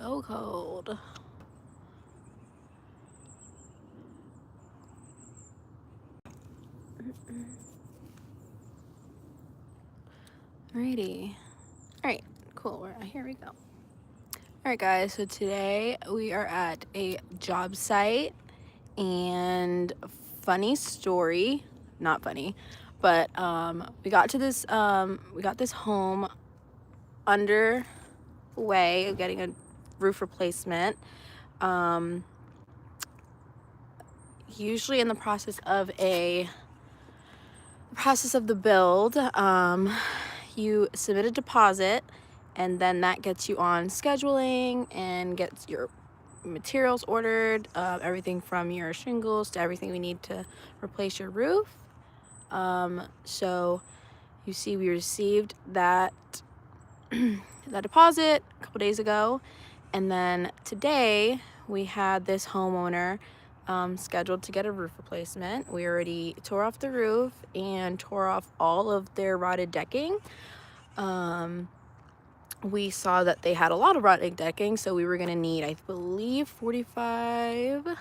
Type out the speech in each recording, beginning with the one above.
so cold. Alrighty. Alright, cool. Here we go. Alright guys, so today we are at a job site, and funny story, not funny, but we got this home underway of getting a roof replacement. Usually in the process of the build, you submit a deposit, and then that gets you on scheduling and gets your materials ordered, everything from your shingles to everything we need to replace your roof. So you see we received that that deposit a couple days ago, and then today we had this homeowner scheduled to get a roof replacement. We already tore off the roof and tore off all of their rotted decking. We saw that they had a lot of rotted decking, so we were going to need, I believe, 45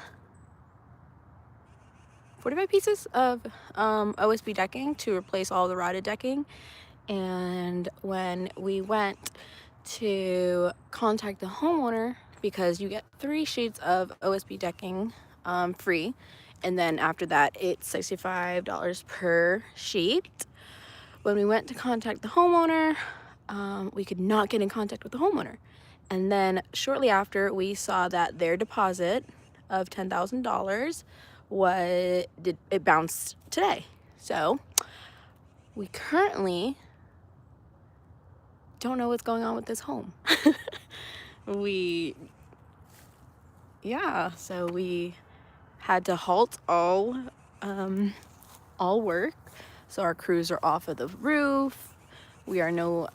pieces of OSB decking to replace all the rotted decking. And when we went to contact the homeowner, because you get 3 sheets of OSB decking free, and then after that it's $65 per sheet. When we went to contact the homeowner, we could not get in contact with the homeowner. And then shortly after, we saw that their deposit of $10,000 it bounced today. So we currently don't know what's going on with this home. So we had to halt all work. So our crews are off of the roof. We're not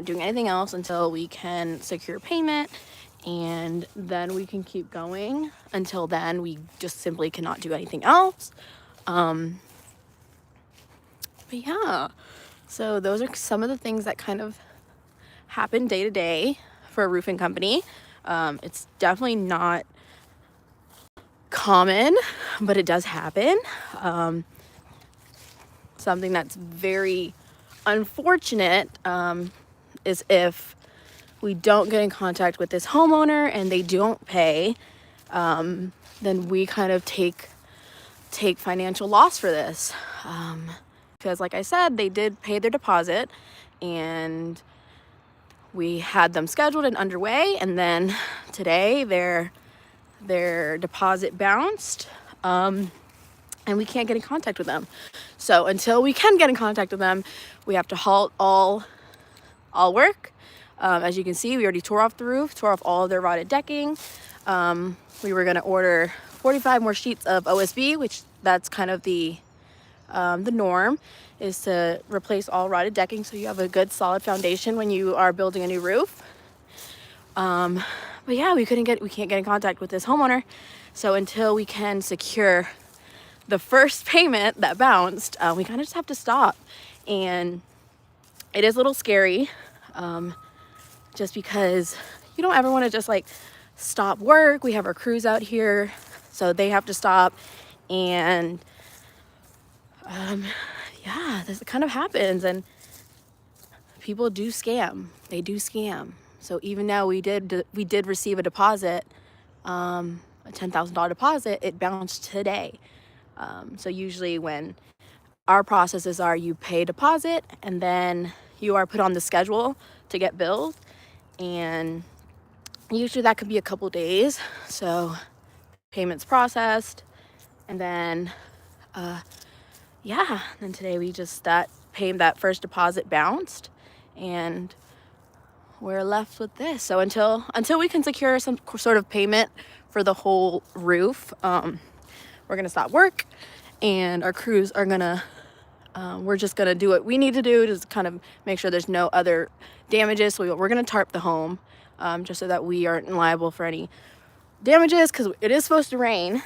doing anything else until we can secure payment, and then we can keep going. Until then, we just simply cannot do anything else. But yeah, so those are some of the things that kind of happen day to day for a roofing company. It's definitely not common, but it does happen. Something that's very unfortunate is if we don't get in contact with this homeowner and they don't pay, then we kind of take financial loss for this, because like I said, they did pay their deposit and we had them scheduled and underway, and then today their deposit bounced, and we can't get in contact with them. So until we can get in contact with them, we have to halt all work. As you can see, we already tore off the roof, tore off all of their rotted decking. We were going to order 45 more sheets of OSB, which that's kind of the norm, is to replace all rotted decking so you have a good solid foundation when you are building a new roof. But yeah, we can't get in contact with this homeowner. So until we can secure the first payment that bounced, we kind of just have to stop. And it is a little scary, just because you don't ever want to just like stop work. We have our crews out here, so they have to stop. And yeah, this kind of happens, and people do scam. They do scam. So even now we did receive a deposit, a $10,000 deposit. It bounced today. So usually when our processes are, you pay a deposit and then you are put on the schedule to get billed, and usually that could be a couple days. So payment's processed, and then then today we just that first deposit bounced, and we're left with this. So until we can secure some sort of payment for the whole roof, we're gonna stop work, and our crews are gonna we're just gonna do what we need to do to kind of make sure there's no other damages. So we're gonna tarp the home, just so that we aren't liable for any damages, because it is supposed to rain.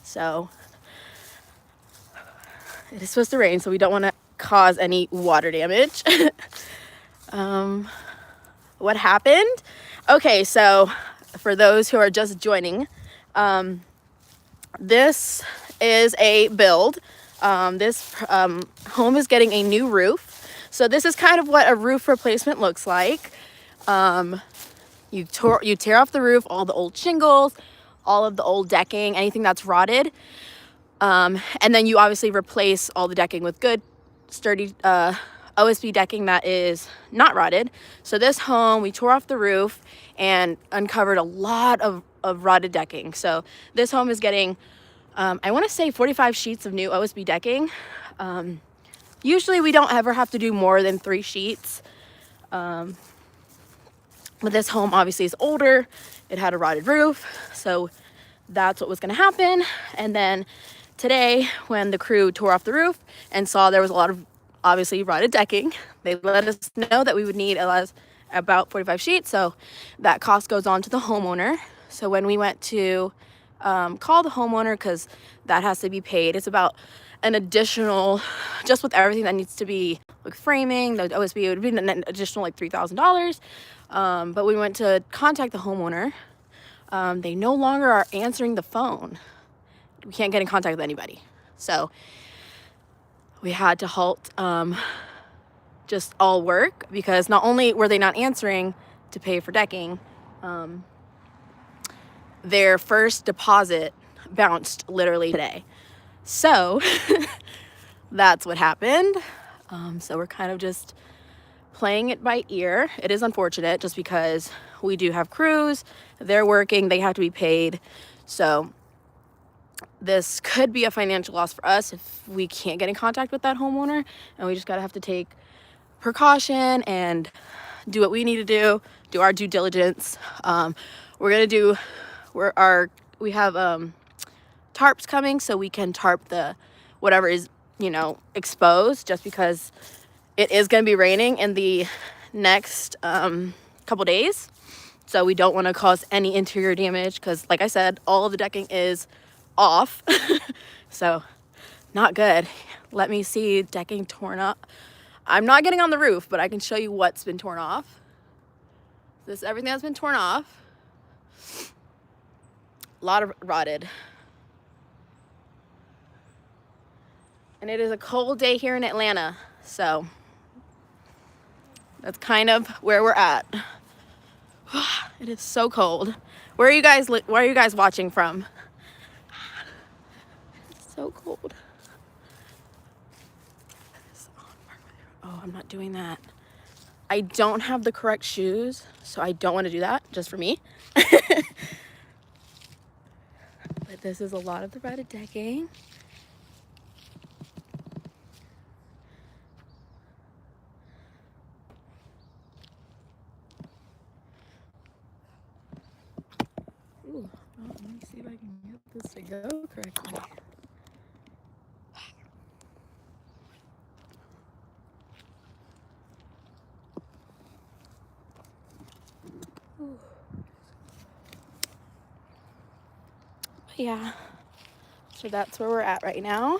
So it is supposed to rain, so we don't want to cause any water damage. what happened? Okay, so for those who are just joining, this is a build. This home is getting a new roof. So this is kind of what a roof replacement looks like. You tear off the roof, all the old shingles, all of the old decking, anything that's rotted. And then you obviously replace all the decking with good, sturdy OSB decking that is not rotted. So this home, we tore off the roof and uncovered a lot of rotted decking. So this home is getting, I want to say 45 sheets of new OSB decking. Usually we don't ever have to do more than 3 sheets. But this home obviously is older. It had a rotted roof. So that's what was going to happen. And then today, when the crew tore off the roof and saw there was a lot of obviously rotted decking, they let us know that we would need about 45 sheets. So that cost goes on to the homeowner. So when we went to call the homeowner, because that has to be paid, it's about an additional, just with everything that needs to be like framing, the OSB, it would be an additional like $3,000. But we went to contact the homeowner. They no longer are answering the phone. We can't get in contact with anybody. So we had to halt just all work, because not only were they not answering to pay for decking, their first deposit bounced literally today. So that's what happened. So we're kind of just playing it by ear. It is unfortunate just because we do have crews, they're working, they have to be paid. So this could be a financial loss for us if we can't get in contact with that homeowner, and we just gotta have to take precaution and do what we need to do our due diligence. We have tarps coming, so we can tarp the whatever is, exposed, just because it is going to be raining in the next couple days. So we don't want to cause any interior damage, because like I said, all of the decking is off. So not good. Let me see decking torn up. I'm not getting on the roof, but I can show you what's been torn off. This is everything that's been torn off. A lot of rotted. And it is a cold day here in Atlanta, so that's kind of where we're at. It is so cold. Where are you guys watching from? It's so cold. Oh, I'm not doing that. I don't have the correct shoes, so I don't want to do that, just for me. But this is a lot of the rotted decking. Ooh, let me see if I can get this to go correctly. Ooh. But yeah, so that's where we're at right now.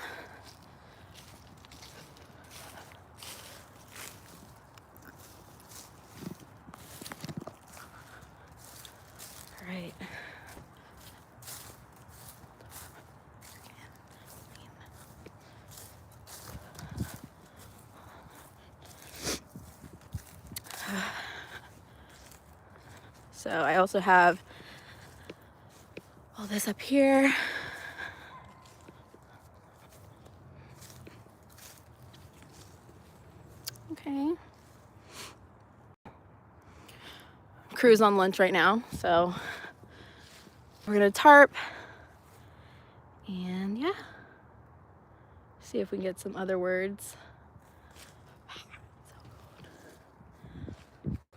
All right. So I also have all this up here. Okay. Crew's on lunch right now, so we're gonna tarp and yeah, see if we can get some other words. So cold.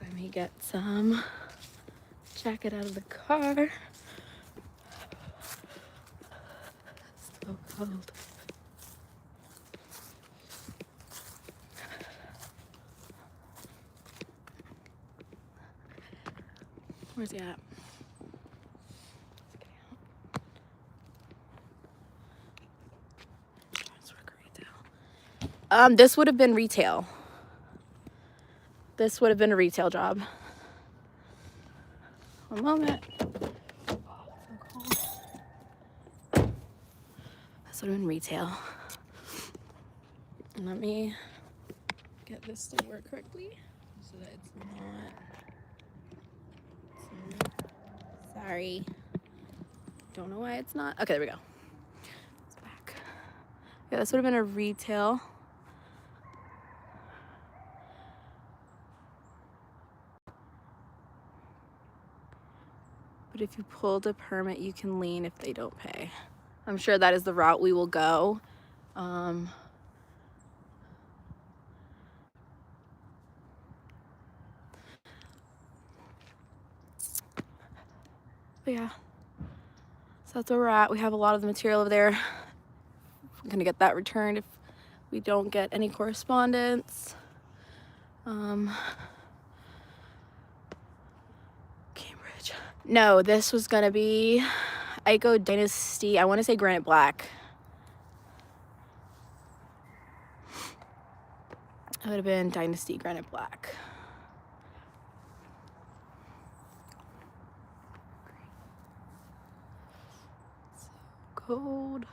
Let me get some jacket out of the car. So cold. Where's he at? This would have been retail. This would have been a retail job. One moment. This would have been retail. And let me get this to work correctly so that it's not. Sorry. Don't know why it's not. Okay, there we go. It's back. Yeah, this would have been a retail. But if you pulled a permit, you can lien if they don't pay. I'm sure that is the route we will go. But yeah, so that's where we're at. We have a lot of the material over there. I'm gonna get that returned if we don't get any correspondence. Cambridge. No, this was gonna be Ico Dynasty. I want to say Granite Black. It would have been Dynasty Granite Black. So cold.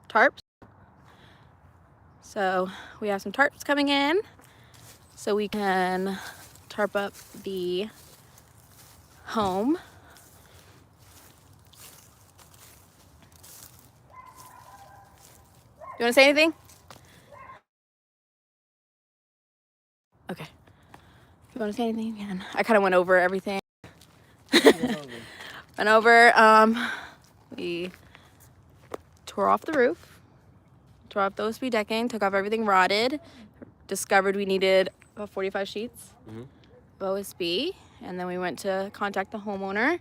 Tarps. So we have some tarps coming in so we can tarp up the home. You want to say anything? Okay. If you want to say anything, you can. I kind of went over everything. Went over. We tore off the roof, tore off the OSB decking, took off everything rotted, discovered we needed about 45 sheets of OSB, and then we went to contact the homeowner.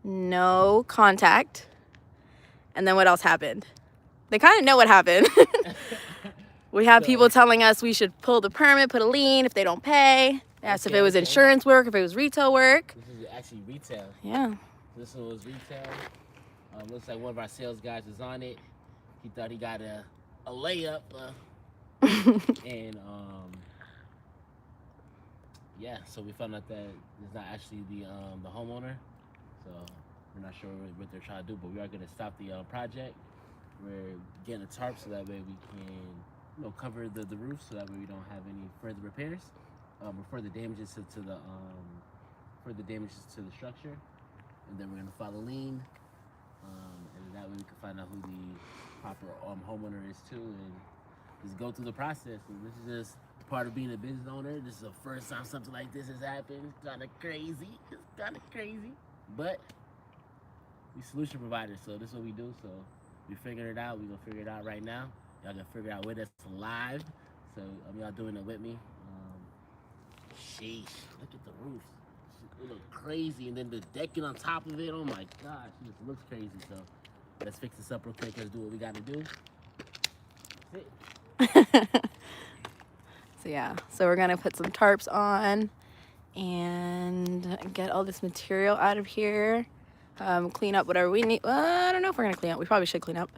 No contact. And then what else happened? They kind of know what happened. We have people telling us we should pull the permit, put a lien if they don't pay. They asked if it was insurance work, if it was retail work. This is actually retail. Yeah. This one was retail. Looks like one of our sales guys was on it. He thought he got a layup. And yeah, so we found out that it's not actually the homeowner. So we're not sure what they're trying to do, but we are going to stop the project. We're getting a tarp so that way we can, cover the roof, so that way we don't have any further repairs or further damages to the structure. And then we're going to file a lien, and that way we can find out who the proper homeowner is too, and just go through the process. And this is just part of being a business owner. This is the first time something like this has happened. It's kind of crazy. But we solution providers, so this is what we do. So we figured it out. We're going to figure it out right now. Y'all gonna figure out with us live. So y'all doing it with me. Sheesh, look at the roof. It looks crazy, and then the decking on top of it. Oh my gosh, it just looks crazy. So let's fix this up real quick. Let's do what we gotta do. So yeah, so we're gonna put some tarps on and get all this material out of here. Clean up whatever we need. I don't know if we're gonna clean up. We probably should clean up.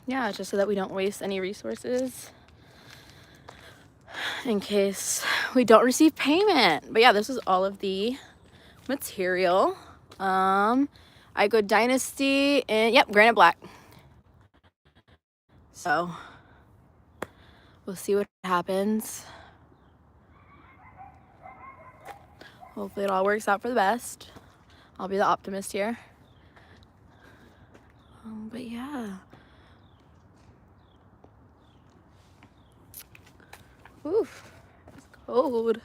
Yeah, just so that we don't waste any resources in case we don't receive payment. But yeah, this is all of the material. Ico Dynasty and yep, Granite Black. So we'll see what happens. Hopefully it all works out for the best. I'll be the optimist here. But yeah. Oof, it's cold.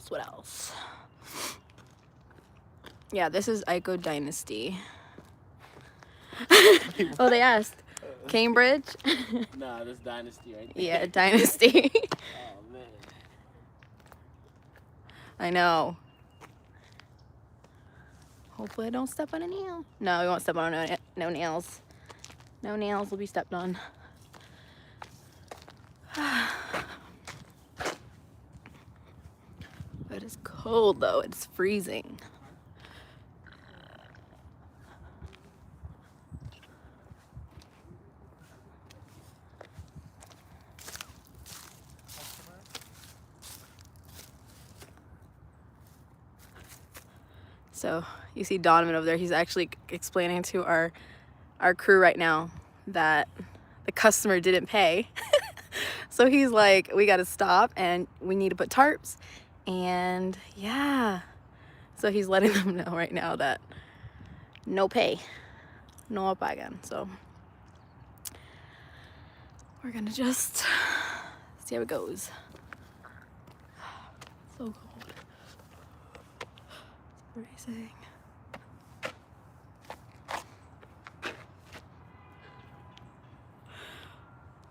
What else? Yeah, this is Ico Dynasty. Oh, they asked. Cambridge? Nah, this Dynasty right there. Yeah, Dynasty. Oh, man. I know. Hopefully I don't step on a nail. No, we won't step on no nails. No nails will be stepped on. is cold though, it's freezing. So you see Donovan over there, he's actually explaining to our crew right now that the customer didn't pay. So he's like, we gotta stop and we need to put tarps, and yeah. So he's letting them know right now that no pay, no pagan. So we're gonna just see how it goes. So cold. Freezing.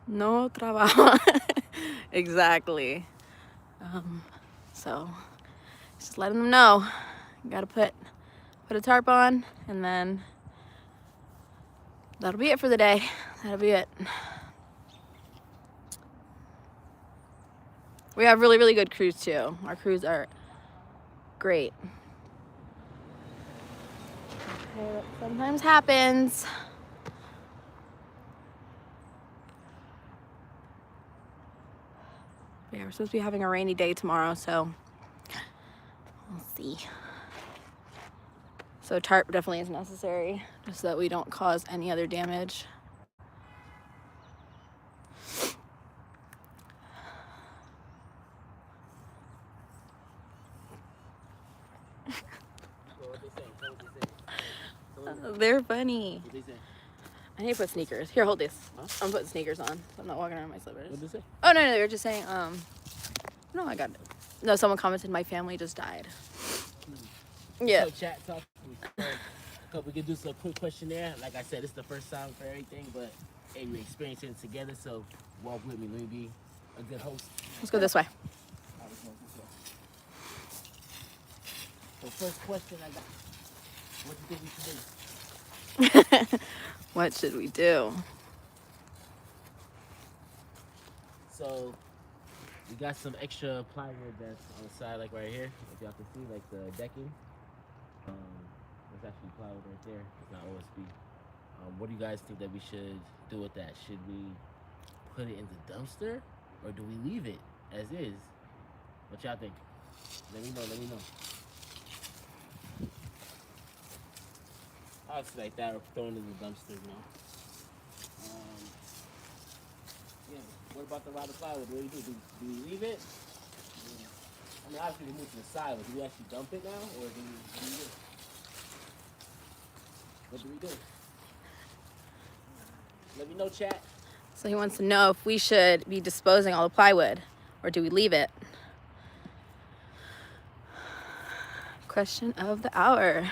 No trabajo. Exactly. So just letting them know, you gotta put a tarp on, and then that'll be it for the day. That'll be it. We have really, really good crews too. Our crews are great. Okay, that sometimes happens. Yeah, we're supposed to be having a rainy day tomorrow, so we'll see. So tarp definitely is necessary, just so that we don't cause any other damage. They're funny. What they say? I need to put sneakers. Here, hold this. Huh? I'm putting sneakers on, so I'm not walking around in my slippers. What did they say? Oh, no, they're just saying, no, I got it. No, someone commented my family just died. Yeah. So chat talk. We can do some quick questionnaire. Like I said, it's the first time for everything, but hey, we're experiencing it together, so walk with me. Let me be a good host. Let's go this way. All right, let's go this way. So first question I got. What do you think we should do? What should we do? So we got some extra plywood that's on the side, like right here. If y'all can see, like the decking. There's actually plywood right there. It's not OSB. What do you guys think that we should do with that? Should we put it in the dumpster, or do we leave it as is? What y'all think? Let me know. Let me know. Obviously, like that, or throwing it in the dumpster, you know. Yeah. What about the rotted plywood? What do you do? Do we leave it? Yeah. I mean, obviously we move to the side, but do we actually dump it now, or do we leave it? What do we do? Let me know, chat. So he wants to know if we should be disposing all the plywood, or do we leave it? Question of the hour.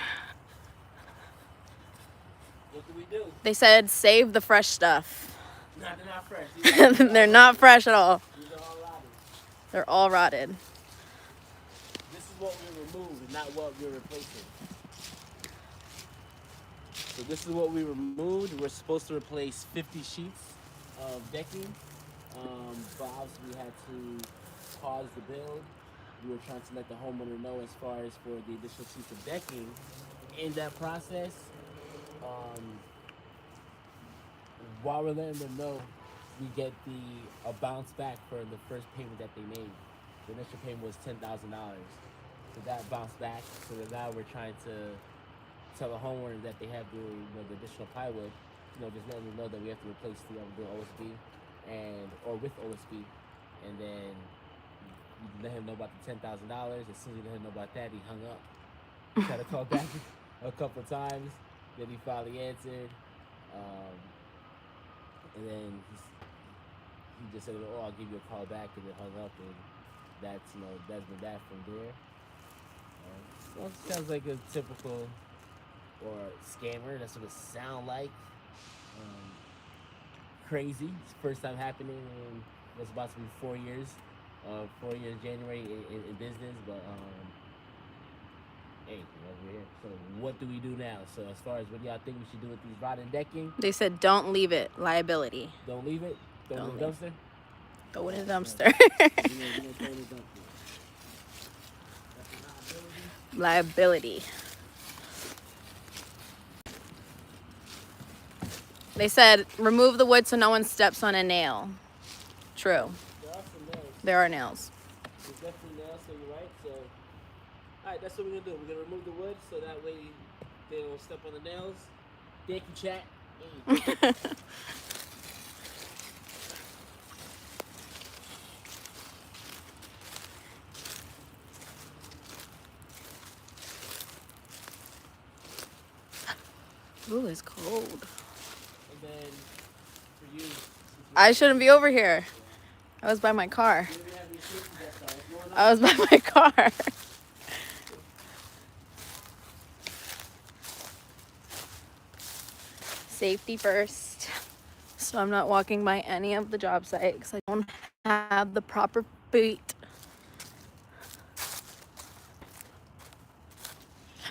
What do we do? They said save the fresh stuff. Nah, they're not fresh. They're not fresh at all. These are all rotted. They're all rotted. This is what we removed, and not what we're replacing. So this is what we removed. We're supposed to replace 50 sheets of decking, but obviously we had to pause the build. We were trying to let the homeowner know as far as for the additional sheets of decking. In that process, while we're letting them know, we get a bounce back for the first payment that they made. The initial payment was $10,000. So that bounced back. So that now we're trying to tell the homeowner that they have the additional plywood, just letting them know that we have to replace the OSB or with OSB, and then you let him know about the $10,000. As soon as you let him know about that, he hung up. He tried to call back a couple of times, then he finally answered, and then he just said, "Oh, I'll give you a call back," and then hung up, and that's been that from there. Well, it sounds like a typical or scammer. That's what it sounds like. Crazy. It's the first time happening in what's about to be 4 years. 4 years January in business, but hey, over here. So what do we do now? So as far as what do y'all think we should do with these rotten decking? They said don't leave it. Liability. Don't leave it. Throw it in the dumpster. Throw it in the dumpster. We're gonna throw it in the dumpster. Liability. They said remove the wood so no one steps on a nail. True. There are some nails. There are nails. There's definitely nails, so you're right. So, alright, that's what we're gonna do. We're gonna remove the wood so that way they don't step on the nails. Thank you, chat. Ooh, it's cold. And then for you, I shouldn't be over here. I was by my car. you don't have any safety vest on. What's going on? I was by my car. Safety first. So I'm not walking by any of the job sites because I don't have the proper feet.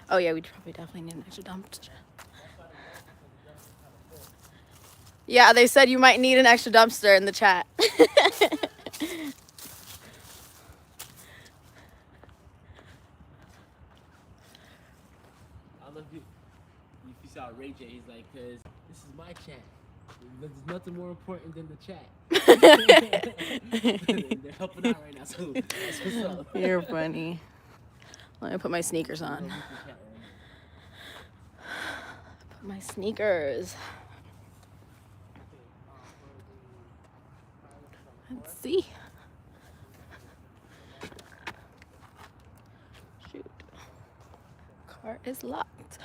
Oh yeah, we probably definitely need an extra dumpster. Yeah, they said you might need an extra dumpster in the chat. I don't know if you saw Ray J. He's like, cause this is my chat. There's nothing more important than the chat. They're helping out right now, so that's what's up. You're funny. Let me put my sneakers on. Put my sneakers. Let's see. Shoot. Car is locked.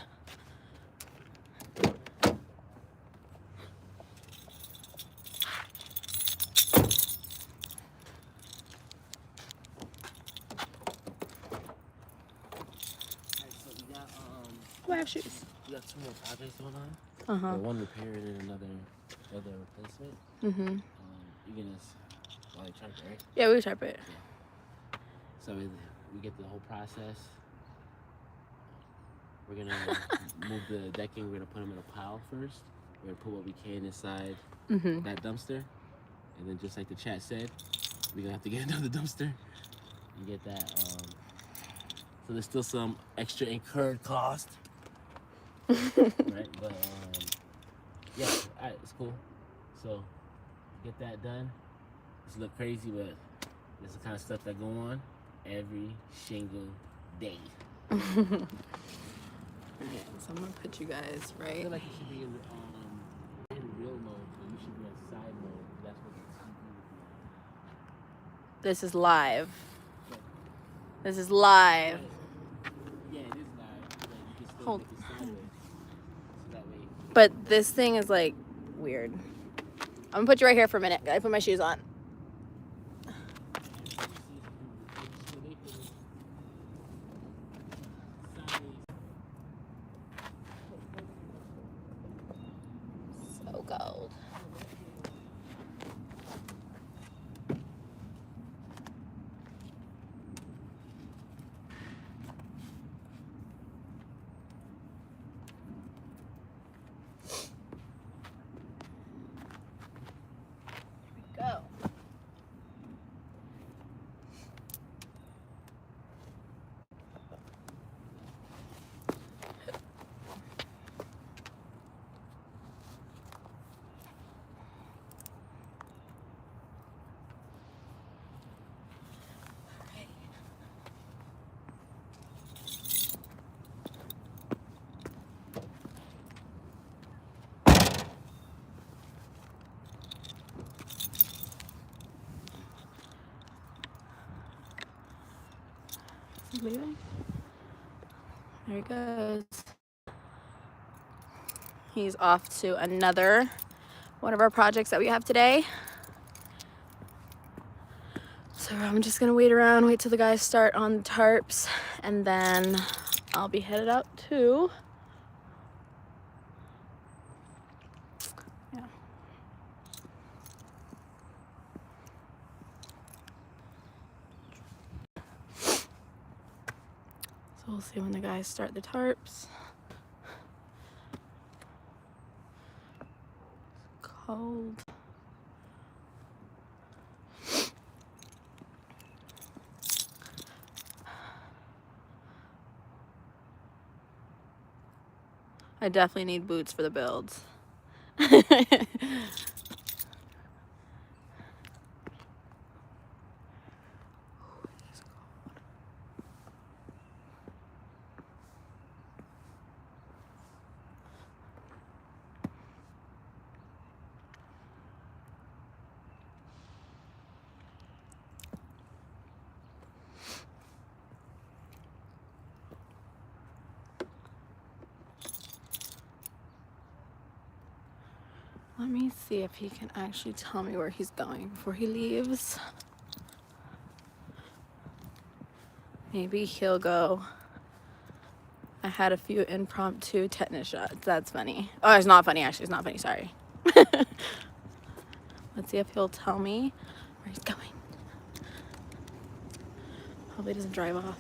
Oh, I have shoes. We got 2 more projects going on. Uh-huh. One repair and another replacement. Mm-hmm. You can just tarp it, right? Yeah, we tarp it. Yeah. So we get the whole process. We're gonna move the decking. We're gonna put them in a pile first. We're gonna put what we can inside that dumpster, and then just like the chat said, we're gonna have to get another dumpster and get that. So there's still some extra incurred cost, right? But yeah, alright, it's cool. So get that done. It's look crazy, but it's the kind of stuff that go on every single day. Okay, so I'm gonna put you guys I right. feel like you should be in real mode, and you should be in side mode. That's what the TV would be. This is live. This is live. Yeah, it is live, but you can still Hold. make it sideways. So that way. But this thing is like weird. I'm gonna put you right here for a minute. I put my shoes on. So cold. Go. Leaving. There he goes. He's off to another one of our projects that we have today. So I'm just gonna wait around, wait till the guys start on the tarps, and then I'll be headed out too. Yeah. So we'll see when the guys start the tarps. It's cold. I definitely need boots for the builds. Let me see if he can actually tell me where he's going before he leaves. Maybe he'll go. I had a few impromptu tetanus shots. That's funny. Oh, it's not funny, actually. It's not funny. Sorry. Let's see if he'll tell me where he's going. Hopefully he doesn't drive off.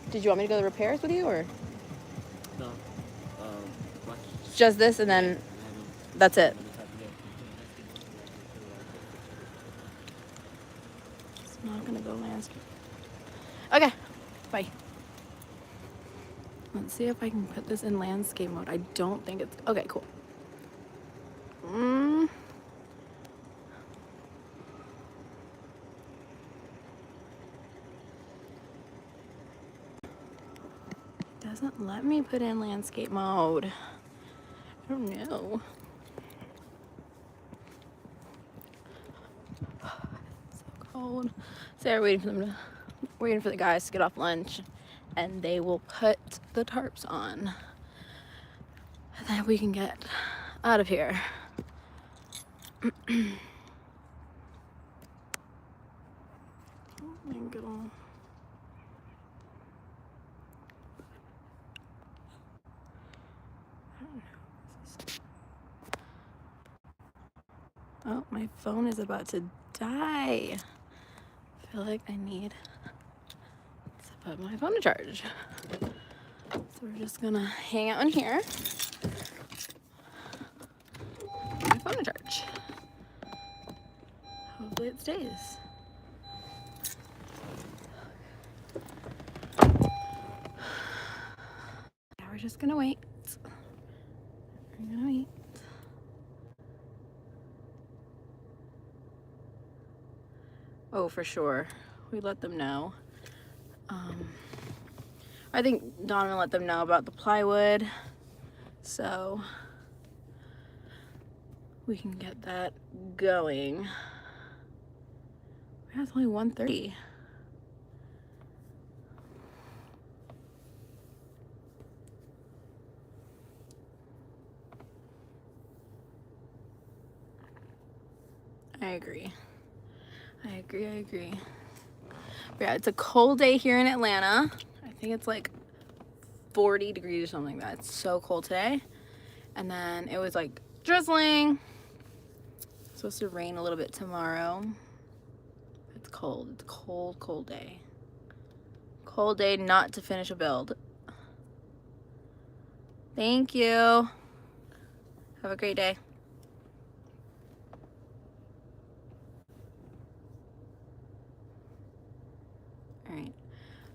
Did you want me to go to the repairs with you, or No. just this and then that's it? It's not gonna go landscape. Okay, bye. Let's see if I can put this in landscape mode. I don't think it's okay. Cool. Doesn't let me put in landscape mode. I don't know. So cold. So we're waiting for the guys to get off lunch, and they will put the tarps on, and then we can get out of here. Oh, my phone is about to die. I feel like I need to put my phone to charge. So we're just gonna hang out in here. Put my phone to charge. Hopefully it stays. Yeah, we're just gonna wait. We're gonna wait. Oh, for sure. We let them know. I think Donovan let them know about the plywood, so we can get that going. It's only 1:30. I agree. But yeah, it's a cold day here in Atlanta. I think it's like 40 degrees or something like that. It's so cold today. And then it was like drizzling. It's supposed to rain a little bit tomorrow. It's cold. It's a cold, cold day. Cold day not to finish a build. Thank you. Have a great day. All right.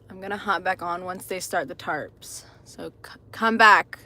I'm gonna hop back on once they start the tarps. So come back.